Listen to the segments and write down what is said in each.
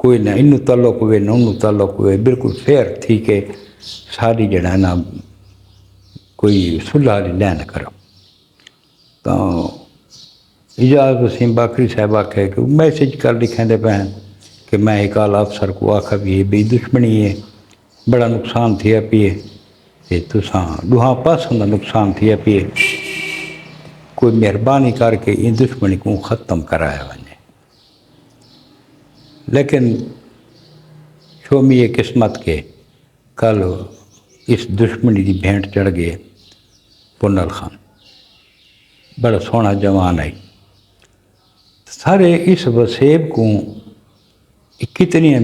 کوئی نہ انہوں تعلق ہوئے نہ انہوں تعلق ہوئے، بالکل فیئر تھی کہ ساری جڑا نا کوئی صلح والی لین کرو۔ تو اجازت وسیم باکری صاحب آکھے کہ میسج کر لکھیں دے پہن کہ میں ایک آل افسر کو آکھا بھی ہے بے دشمنی ہے، بڑا نقصان تھیا پیے، تساں دوہاں پاسوں دا نقصان تھیا پیے، کوئی مہربانی کر کے ان دشمنی کو ختم کرایا ونے۔ لیکن شومی یہ قسمت کے کل اس دشمنی دی بھینٹ چڑھ گئے پنل خان، بڑا سونا جوان آئی، سارے اس وسیب کو کتنی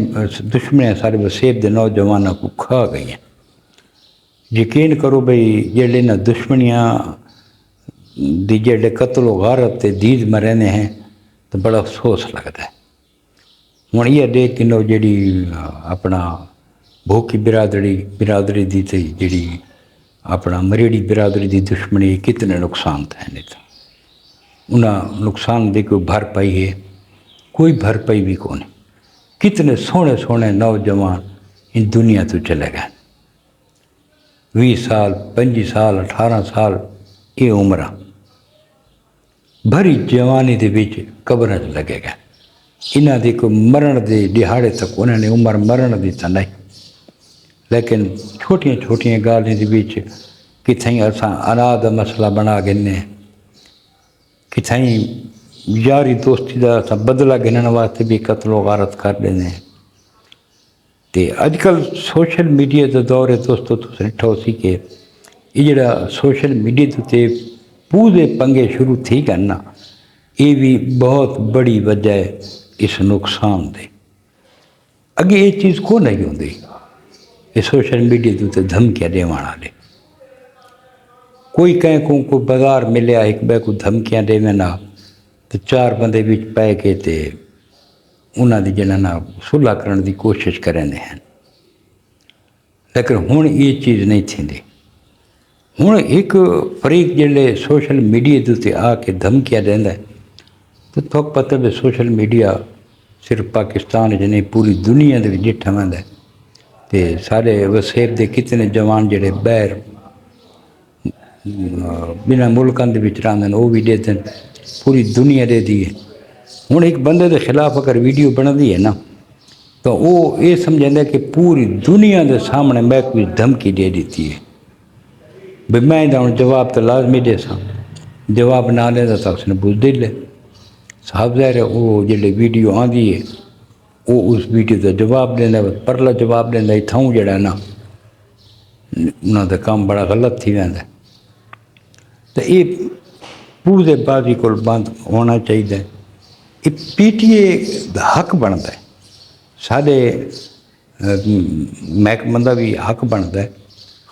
دشمنیاں سارے وسیب دے نوجوانوں کو کھا گئی ہیں۔ یقین کرو بھئی جڑے نہ دشمنیاں دی جڑے قتل و غارت تے دید میں رہنے ہیں تو بڑا افسوس لگتا ہے۔ ہوں یہ دیکھ کنو جڑی اپنا بھوکی برادری دی تے جڑی اپنا مریڑی برادری دی دشمنی کتنے نقصان تھے نہیں تھا، انہاں نقصان دی کوئی بھرپائی ہے، کوئی بھرپائی بھی کون ہے۔ کتنے سونے سونے نوجوان ان دنیا تو چلے گئے، 20 سال 25 سال 18 سال یہ عمرہ بھری جوانی دے وچ قبراں لگے گئے، انہاں دی کوئی مرن دے دہاڑے تک انہوں نے عمر مرن دی تا نہیں، لیکن چھوٹیاں چھوٹیاں گالیں دے وچ کتھائیں اساں اناج دا مسئلہ بنا گنے، کتھائیں یاری دوستی دا اساں بدلہ گنن واسطے بھی قتل و غارت کر دینے۔ تے اج کل سوشل میڈیا دا دور ہے دوستو، تو ڈٹھو سی کہ یہ جڑا سوشل میڈیا تے پورے پنگے شروع تھی کرنا، یہ بھی بہت بڑی وجہ ہے اس نقصان دے۔ اگے یہ چیز کو نہیں ہوندی، یہ سوشل میڈیا تے دھمکیاں دیوان والے، کوئی کہیں کو بازار ملیا ایک بے کو دھمکیاں دیونا تو 4 بندے بچ پے کے تے انہاں دی جنہاں نا صلح کرن دی کوشش کریں ہیں، لیکن ہن یہ چیز نہیں تھیندی۔ ہن ایک فریق جڑے سوشل میڈیا تے آ کے دھمکیاں دیندا ہے، تو تھوک پتہ بھی سوشل میڈیا صرف پاکستان وچ نہیں پوری دنیا دے وچ ڈٹھا ویندا ہے، تے سارے وسیب دے کتنے جوان جڑے باہر بنا ملکاں دے وچ رہندے وہ بھی دے دین، پوری دنیا دے دی ہے۔ ہن ایک بندے دے خلاف اگر ویڈیو بندی ہے نا تو وہ یہ سمجھیں کہ پوری دنیا دے سامنے میں کوئی دھمکی دے دیتی ہے، بھئی میں ہن جواب تو لازمی دے سا، جواب نہ دے تو اس نے بزدل ہے، صاحب ظاہر ہے وہ جڑے ویڈیو آندی ہے وہ اس ویڈیو کا جواب دینا، پرلا جواب دینا، اتھاؤں جڑا نا انہاں دا کام بڑا غلط تھی ویندا ہے۔ تو یہ پورے بازی کو بند ہونا چاہیے۔ یہ پی ٹی اے دا حق بنتا ہے، سارے محکمہ دا بھی حق بنتا ہے،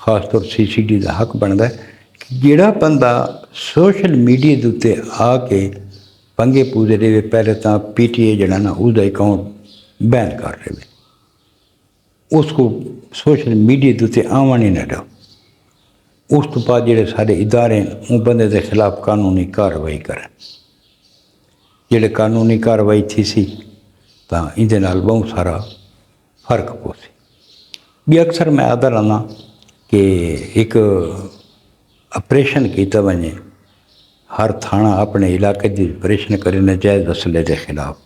خاص طور سی سی ڈی دا حق بنتا ہے کہ جڑا بندہ سوشل میڈیا دوتے آ کے پنگے پوزے دے پہلے تا پی ٹی اے جڑا نا اس دا اکاؤنٹ بین کر رہے، اس کو سوشل میڈیا دوتے آوان ہی نہ دو، اس تو بعد جڑے سارے ادارے ان بندے دے خلاف قانونی کاروائی کریں، جڑے قانونی کاروائی تھی سی تا ان دے نال بہت سارا فرق پو سی۔ بھی اکثر میں آدھا رہنا کہ ایک آپریشن کیتا ونے، ہر تھانہ اپنے علاقے دی آپریشن کرے ناجائز اسلحے دے خلاف،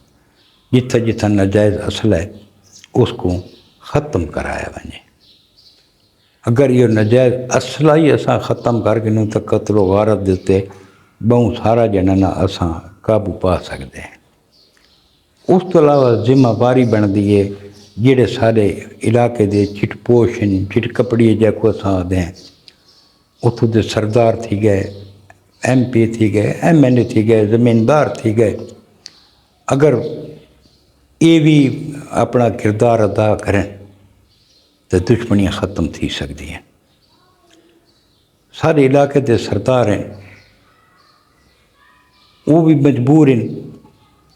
جتھا جتھا ناجائز اسلحہ ہے اس کو ختم کرایا ونے۔ اگر یہ ناجائز اسلحہ ہی اساں ختم کر کے تو قتل و غارت دیتے بہت سارا جننا اساں قابو پا سکتے ہیں۔ اس تو علاوہ ذمہ داری بندی ہے جڑے سارے علاقے دے چٹ پوشن چٹ کپڑی جا کو اساں دیں، اتھوں دے سردار تھی گئے، ایم پی تھی گئے، ایم این اے تھی گئے، زمیندار تھی گئے، اگر یہ بھی اپنا کردار ادا کریں تو دشمنیاں ختم تھی سکتی ہیں۔ سارے علاقے دے سردار ہیں وہ بھی مجبور ہیں،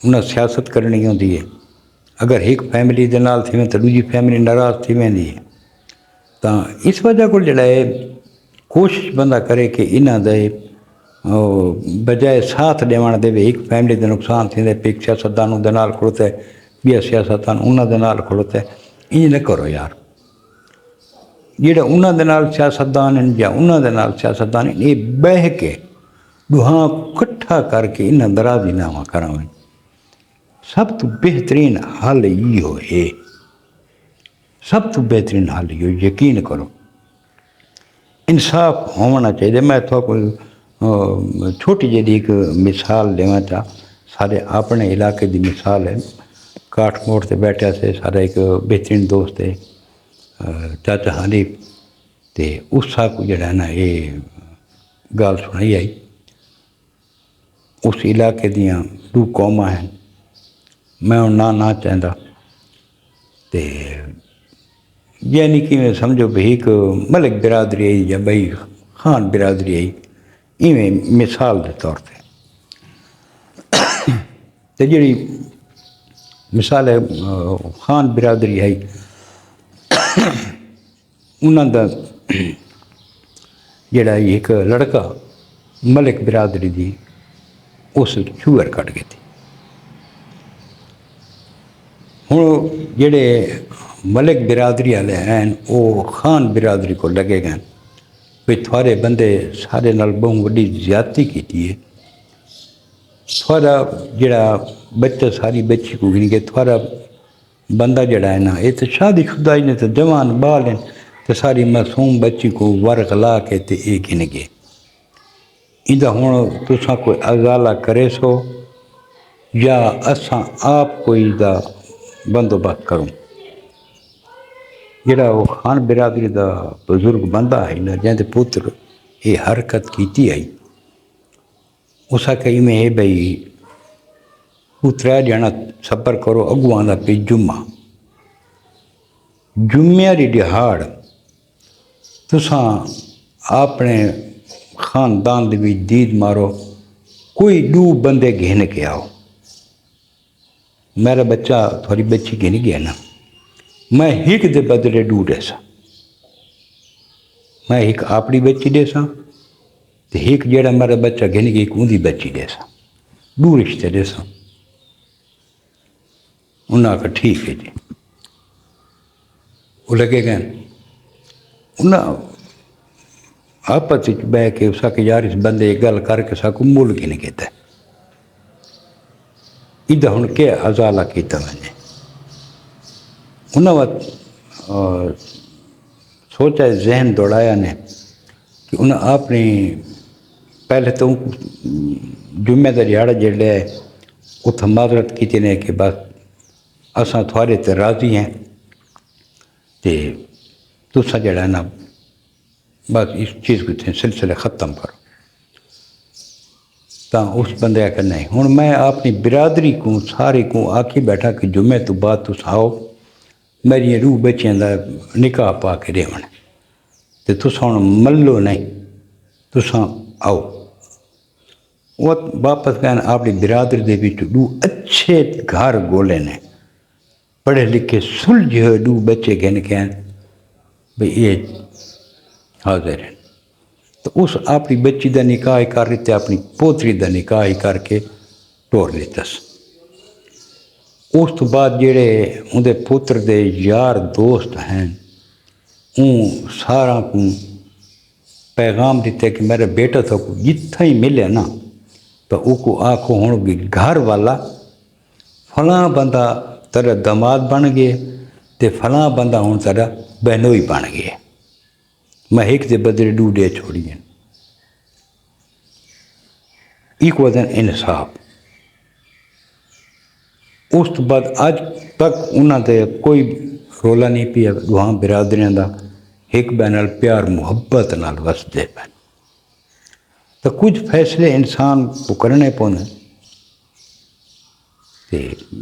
انہیں سیاست کرنی ہوتی ہے، اگر ایک فیملی دے نال تھی تو دوسری فیملی ناراض تھی ویندی ہے، تو اس وجہ کو جڑا ہے کوشش بندہ کرے کہ انہاں دے بجائے ساتھ دیوان دے ایک فیملی دے نقصان تھی دے ایک سیاستدانوں دے نال کھڑتا ہے بھی سیاستدان انہوں دے نال کھڑوتا ہے، انج نہ کرو یار، جہاں انہوں دے نال سیاستدان ہیں یا انہوں دے نال سیاستدان ہیں یہ بہ کے دوہاں کٹھا کر کے انہاں درازی نامہ کراویں، سب تو بہترین حل یہ ہوئے، سب تو بہترین حل یہ ہوئے، یقین کرو انصاف ہونا چاہیے۔ میں تو کوئی چھوٹی جی ایک مثال دیواں چاہ، سارے اپنے علاقے دی مثال ہے، کاٹھ موڑ سے بیٹھا سے سارا ایک بہترین دوست ہے چاچا حنیف، تے اس سا کو جڑا ہے نا یہ گال سنائی آئی، اس علاقے دیاں دو قوماں ہیں، میں ہوں نہ چاہتا، تے یعنی کہ میں سمجھو بھی ایک ملک برادری آئی یا بھائی خان برادری آئی، ایویں مثال دے طور تے تے جڑی مثال ہے خان برادری آئی، انہوں دا جڑا ایک لڑکا ملک برادری دی اس چوہر کٹ گئی تھی۔ ہوں جڑے ملک برادری والے ہیں وہ خان برادری کو لگے گئے بھی تھوڑے بندے سارے نال بہت وڈی زیادتی کی ہے، تھوڑا جڑا بچہ ساری بچی کو گن کے تھوڑا بندہ جڑا ہے نا یہ تو شادی شدہ ہی نہیں تو جوان بال ہیں، تو ساری معصوم بچی کو ورغ لا کے تے یہ گن گئے، اندہ ہوں تساں کوئی ازالہ کرے سو یا اساں آپ کوئی دا بندوبست کروں۔ جڑا وہ خان برادری دا بزرگ بندہ ہے نا جہاں دے پتر یہ حرکت کیتی آئی، اس کہی میں ہے بھئی تو 3 جانا سفر کرو، اگواں دا پہ جمعہ دی دہاڑ تساں اپنے خاندان دے وچ دید مارو، کوئی 2 بندے گھن کے آؤ، میرا بچہ تھوڑی بچی گھن گیا نا، میں ایک دے بدلے 2 دیسا، میں ایک اپنی بچی دیسا تے ایک جڑا میرا بچہ گھن گیا ایک اندی بچی دیسا، 2 رشتے دیسا۔ انہاں کہا ٹھیک ہے جی، وہ لگے گئے انہاں آپس بہ کے اس کہ یار اس بندے گل کر کے ساکو مول گھن کہتا ہے، ادھا ہن کے ازالہ کیتا میں نے انہاں سوچا ذہن دوڑایا نے کہ انہاں اپنی پہلے تو جمعہ دا دیہڑا جڑا ہے اتھا معذرت کیتی نے کہ بس اساں تھوڑے تے راضی ہیں تے تساں جڑا ہے نا بس اس چیز کو سلسلے ختم کرو، تاں اس بندے کا نہیں ہوں میں اپنی برادری کو سارے کو آکھی بیٹھا کہ جمعے تو بعد تس آؤ میری روح بچیاں دا نکاح پا کے دیون تے تساں ہن ملو نہیں، تساں آؤ۔ وہ واپس گئے اپنی برادری دے وچ 2 اچھے گھر گولے نے، پڑھے لکھے سلجھے ہوئے 2 بچے گھن کے ہیں بھئی یہ حاضر ہیں، تو اس اپنی بچی دا نکاح کر لیتے، اپنی پوتری دا نکاح کر کے ٹور لیتس۔ اس تو بعد جڑے اندے پتر دے یار دوست ہیں اون سارا کو پیغام دیتے کہ میرا بیٹا تھا کو جتھا ہی ملے نا تو او کو آکھو ہوں بھی گھر والا فلاں بندہ تیرا داماد بن گئے تے فلاں بندہ ہوں تیرا بہنوئی بن گئے، میں ایک دے بدلے 2 دے چھوڑی ہیں، ایک وزن انصاف۔ اس تو بعد اج تک انہاں دے کوئی رولا نہیں پیا، دوہاں برادریاں دا ایک بے نال پیار محبت نال وسدے پے، تو کچھ فیصلے انسان کو کرنے پوندے تے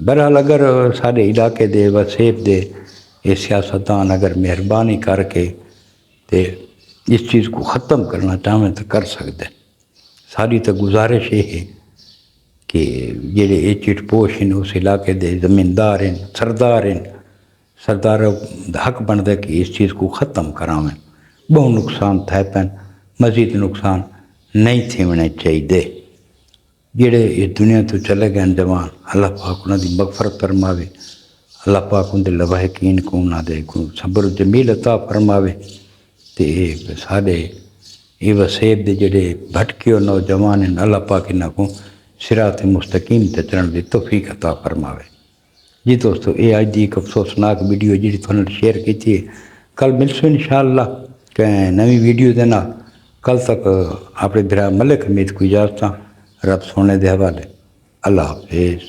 بہرحال اگر سارے علاقے دے وسیب دے یہ سیاستدان اگر مہربانی کر کے تے اس چیز کو ختم کرنا چاہیں تو کر سکتے، ساری تو گزارش یہ ہے کہ جڑے یہ چٹ پوش ہیں اس علاقے دے زمیندار ہیں سردار حق بنتا ہے کہ اس چیز کو ختم کراویں، بہت نقصان تھے پین، مزید نقصان نہیں تھیونے چاہیے، جڑے اس دنیا تو چلے گئے جوان اللہ پاک انہاں دی مغفرت فرماوے۔ اللہ پاک اندر لواحقین کو انہوں دے صبر جمیل عطا فرماوے تے سارے یہ وسیب دے جڑے بھٹکے نوجوان ہیں اللہ پاک انہوں کو صراط مستقیم تے چلن دی توفیق عطا فرماوے۔ جی دوستو یہ اج دی ایک افسوسناک ویڈیو جی تھوڑا شیئر کی ہے۔ کل ملسو انشاءاللہ کہ نوی ویڈیو دینا کل تک اپنے برا ملک حمید کو اجازت رب سونے دے حوالے۔ اللہ حافظ۔